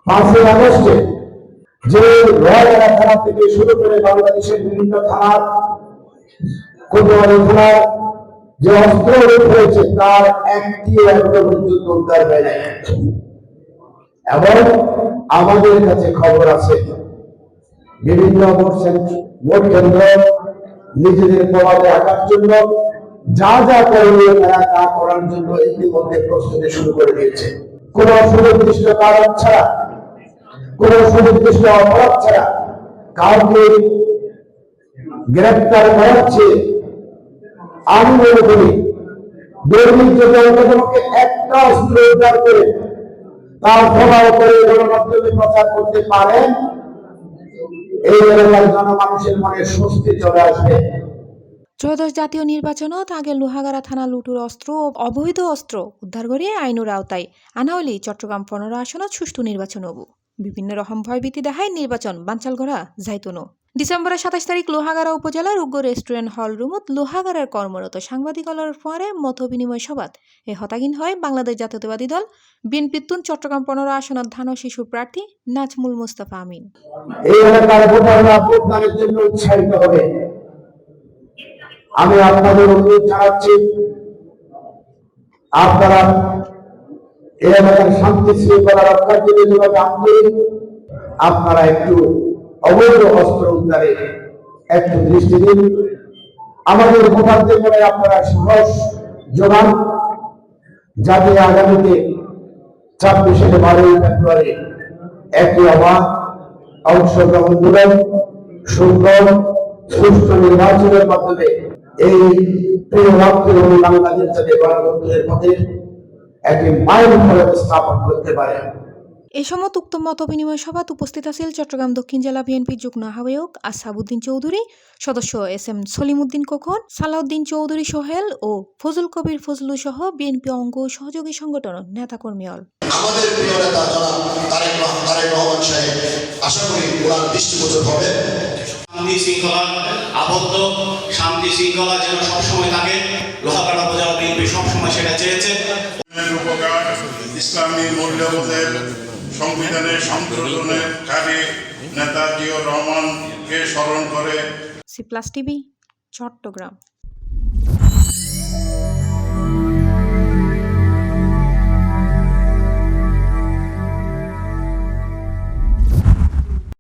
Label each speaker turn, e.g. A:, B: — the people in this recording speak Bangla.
A: 5ই আগস্টে যে লোহাগাড়া থানা থেকে শুরু করে বাংলাদেশের বিভিন্ন থানার কোতোয়ালি থানার যে অস্ত্র হয়েছে তার একটি এখনো পর্যন্ত উদ্ধার হয় নাই। এবং আমাদের কাছে খবর আছে বিভিন্ন ভোট কেন্দ্র নিজেদের প্রভাবে রাখার জন্য যা যা করণীয় তারা তা করার জন্য ইতিমধ্যে প্রস্তুতি শুরু করে দিয়েছে। কোন সুনির্দিষ্ট কারণ ছাড়া, কোন সুনির্দিষ্ট অপরাধ ছাড়া কাউকে গ্রেফতার করার চেয়ে আমি মনে করি দৈনিক যদি অন্ততপক্ষে একটা অস্ত্র উদ্ধার করে তার প্রভাব করে গণমাধ্যমে প্রচার করতে পারেন, এই এলাকার জনমানুষের মনে স্বস্তি চলে আসবে।
B: ত্রয়োদশ জাতীয় নির্বাচনত আগে লোহাগাড়া থানা লুটুর অস্ত্র ও অবৈধ অস্ত্র উদ্ধার করিয়ে আইনের আওতায় আনা হলে চট্টগ্রাম 15 আসনত সুষ্ঠু নির্বাচন হব। বিভিন্ন রকম ভয়ভীতি দেখায় নির্বাচন বানচাল করা যাইতনো। ডিসেম্বরের 27 তারিখ লোহাগাড়া উপজেলার উগ্র রেস্টুরেন্ট হল রুমত লোহাগাড়ার কর্মরত সাংবাদিকদের পরে মত বিনিময় সভাত এ হতাগিন হয় বাংলাদেশ জাতীয়তাবাদী দল বিএনপির চট্টগ্রাম 15 আসনত ধান ও শিশু প্রার্থী নাজমুল মুস্তাফা আমিন।
A: এই এলাকার ভোটাররা ভোটদানের জন্য উৎসাহিত হবে। আমি আপনাদের অনুরোধ জানাচ্ছি, আপনারা এই এলাকার শান্তি শৃঙ্খলা রক্ষার জন্য যেভাবে আন্তরিক, আপনারা একটু অবৈধ অস্ত্র উদ্ধারে একটু দৃষ্টি দিন। আমাদের ভোটারদের মনে আপনারা সাহস যোগান, যাতে আগামীতে 26 ফেব্রুয়ারি একটি অবাধ অংশগ্রহণমূলক সুন্দর সুষ্ঠু নির্বাচনের মাধ্যমে এই প্রিয় মাতৃভূমি বাংলাদেশ যাতে গণতন্ত্রের পথে একটি মাইলফলক স্থাপন করতে পারে।
B: এই সময় উক্ত মত বিনিময় সভাত উপস্থিত আছেন চট্টগ্রাম দক্ষিণ জেলা বিএনপির যুগ্ম আহ্বায়ক আসাবউদ্দিন চৌধুরী, সদস্য SM সলিমউদ্দিন খোকন, সালাউদ্দিন চৌধুরী সোহেল ও ফজল কবির ফজলু সহ বিএনপি অঙ্গ সহযোগী সংগঠন নেতাকর্মী হল।
C: আমাদের প্রিয় নেতা জনাব তারেক রহমান সাহেব, আশা করি ওনার দৃষ্টিগোচর হবে।
D: শান্তি শৃঙ্খলা আবদ্ধ, শান্তি শৃঙ্খলা যেন সবসময় থাকে। লোহাগাড়া উপজেলা বিএনপি সবসময় সেটা চেয়েছে।
E: উপকার ইসলামী মূল্যবোধের সংবিধানের সংশোধনের কাজে নেতা জিয়াউর রহমানকে স্মরণ করে
B: C+ TV চট্টগ্রাম।